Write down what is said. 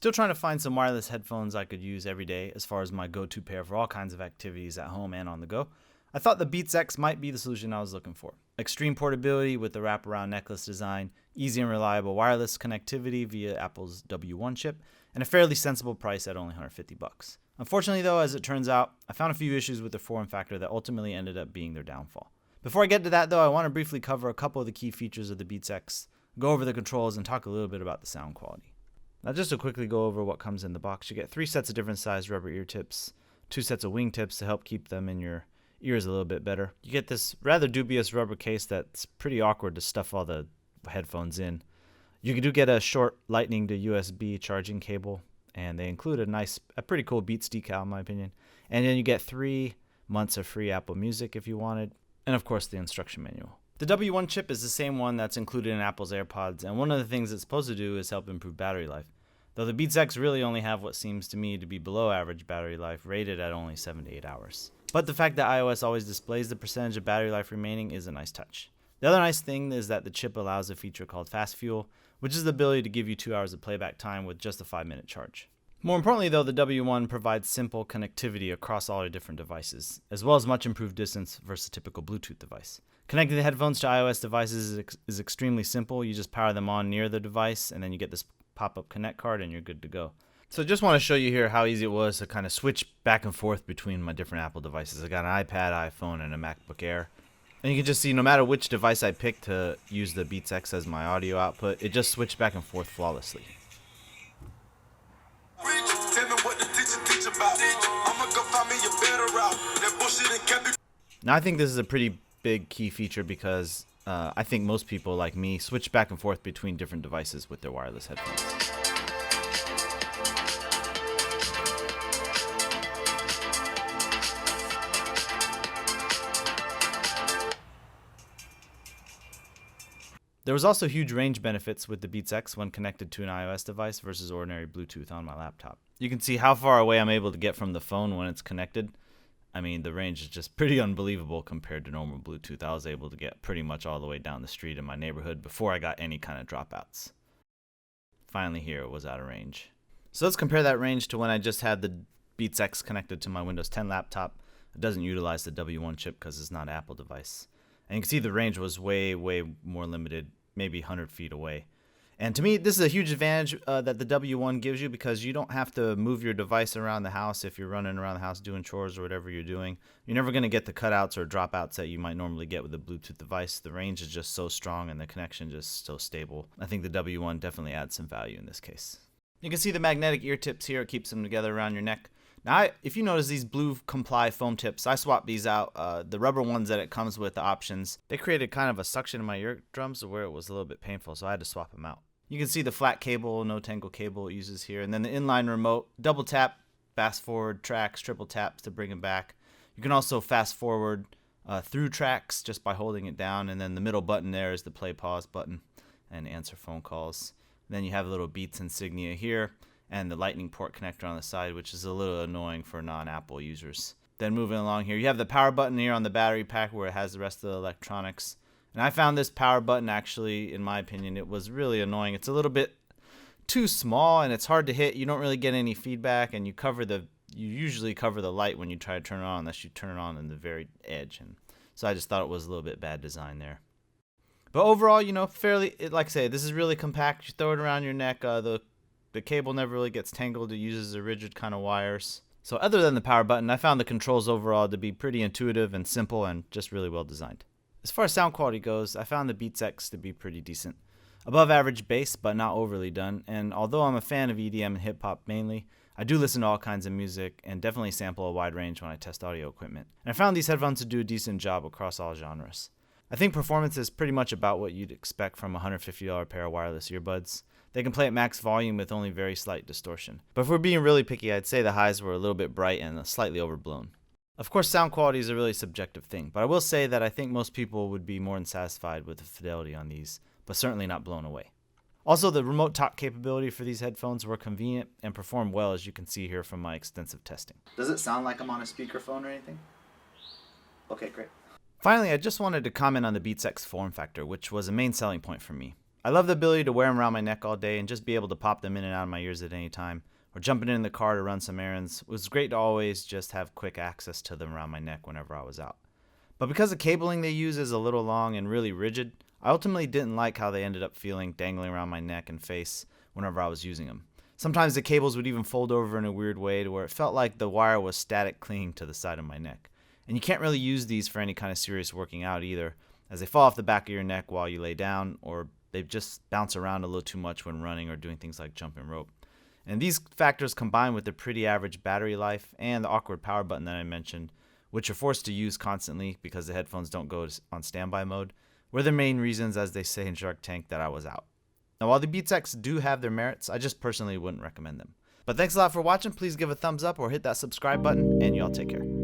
Still trying to find some wireless headphones I could use every day as far as my go-to pair for all kinds of activities at home and on the go. I thought the BeatsX might be the solution I was looking for. Extreme portability with the wraparound necklace design, easy and reliable wireless connectivity via Apple's W1 chip, and a fairly sensible price at only $150. Unfortunately though, as it turns out, I found a few issues with the form factor that ultimately ended up being their downfall. Before I get to that though, I want to briefly cover a couple of the key features of the BeatsX, go over the controls, and talk a little bit about the sound quality. Now just to quickly go over what comes in the box, you get 3 sets of different sized rubber ear tips, 2 sets of wing tips to help keep them in your ears a little bit better. You get this rather dubious rubber case that's pretty awkward to stuff all the headphones in. You do get a short lightning to USB charging cable, and they include a pretty cool Beats decal in my opinion. And then you get 3 months of free Apple Music if you wanted, and of course the instruction manual. The W1 chip is the same one that's included in Apple's AirPods, and one of the things it's supposed to do is help improve battery life. Though the BeatsX really only have what seems to me to be below average battery life, rated at only 7 to 8 hours. But the fact that iOS always displays the percentage of battery life remaining is a nice touch. The other nice thing is that the chip allows a feature called Fast Fuel, which is the ability to give you 2 hours of playback time with just a 5-minute charge. More importantly though, the W1 provides simple connectivity across all your different devices, as well as much improved distance versus a typical Bluetooth device. Connecting the headphones to iOS devices is extremely simple. You just power them on near the device, and then you get this pop-up connect card and you're good to go. So just want to show you here how easy it was to kind of switch back and forth between my different Apple devices. I got an iPad, iPhone, and a MacBook Air. And you can just see no matter which device I picked to use the BeatsX as my audio output, it just switched back and forth flawlessly. Now I think this is a pretty big key feature because I think most people like me switch back and forth between different devices with their wireless headphones. There was also huge range benefits with the BeatsX when connected to an iOS device versus ordinary Bluetooth on my laptop. You can see how far away I'm able to get from the phone when it's connected. I mean, the range is just pretty unbelievable compared to normal Bluetooth. I was able to get pretty much all the way down the street in my neighborhood before I got any kind of dropouts. Finally here it was out of range. So let's compare that range to when I just had the BeatsX connected to my Windows 10 laptop. It doesn't utilize the W1 chip because it's not an Apple device. And you can see the range was way more limited, maybe 100 feet away. And to me, this is a huge advantage that the W1 gives you because you don't have to move your device around the house if you're running around the house doing chores or whatever you're doing. You're never going to get the cutouts or dropouts that you might normally get with a Bluetooth device. The range is just so strong and the connection just so stable. I think the W1 definitely adds some value in this case. You can see the magnetic ear tips here. It keeps them together around your neck. Now, if you notice these blue Comply foam tips, I swapped these out. The rubber ones that it comes with, the options, they created kind of a suction in my eardrums where it was a little bit painful, so I had to swap them out. You can see the flat cable, no tangle cable it uses here, and then the inline remote, double tap, fast forward tracks, triple taps to bring them back. You can also fast forward through tracks just by holding it down, and then the middle button there is the play pause button and answer phone calls. And then you have a little Beats insignia here, and the lightning port connector on the side, which is a little annoying for non-Apple users. Then moving along here, you have the power button here on the battery pack where it has the rest of the electronics. And I found this power button actually, in my opinion, it was really annoying. It's a little bit too small and it's hard to hit. You don't really get any feedback, and you usually cover the light when you try to turn it on unless you turn it on in the very edge. And so I just thought it was a little bit bad design there. But overall, like I say, this is really compact. You throw it around your neck. The cable never really gets tangled. It uses a rigid kind of wires. So other than the power button, I found the controls overall to be pretty intuitive and simple and just really well designed. As far as sound quality goes, I found the BeatsX to be pretty decent. Above average bass, but not overly done. And although I'm a fan of EDM and hip hop mainly, I do listen to all kinds of music and definitely sample a wide range when I test audio equipment. And I found these headphones to do a decent job across all genres. I think performance is pretty much about what you'd expect from a $150 pair of wireless earbuds. They can play at max volume with only very slight distortion. But if we're being really picky, I'd say the highs were a little bit bright and slightly overblown. Of course, sound quality is a really subjective thing, but I will say that I think most people would be more than satisfied with the fidelity on these, but certainly not blown away. Also, the remote talk capability for these headphones were convenient and performed well, as you can see here from my extensive testing. Does it sound like I'm on a speakerphone or anything? Okay, great. Finally, I just wanted to comment on the BeatsX form factor, which was a main selling point for me. I love the ability to wear them around my neck all day and just be able to pop them in and out of my ears at any time, or jumping in the car to run some errands. It was great to always just have quick access to them around my neck whenever I was out. But because the cabling they use is a little long and really rigid, I ultimately didn't like how they ended up feeling dangling around my neck and face whenever I was using them. Sometimes the cables would even fold over in a weird way to where it felt like the wire was static clinging to the side of my neck. And you can't really use these for any kind of serious working out either, as they fall off the back of your neck while you lay down, or they just bounce around a little too much when running or doing things like jumping rope. And these factors combined with the pretty average battery life and the awkward power button that I mentioned, which you're forced to use constantly because the headphones don't go on standby mode, were the main reasons, as they say in Shark Tank, that I was out. Now, while the BeatsX do have their merits, I just personally wouldn't recommend them. But thanks a lot for watching. Please give a thumbs up or hit that subscribe button, and y'all take care.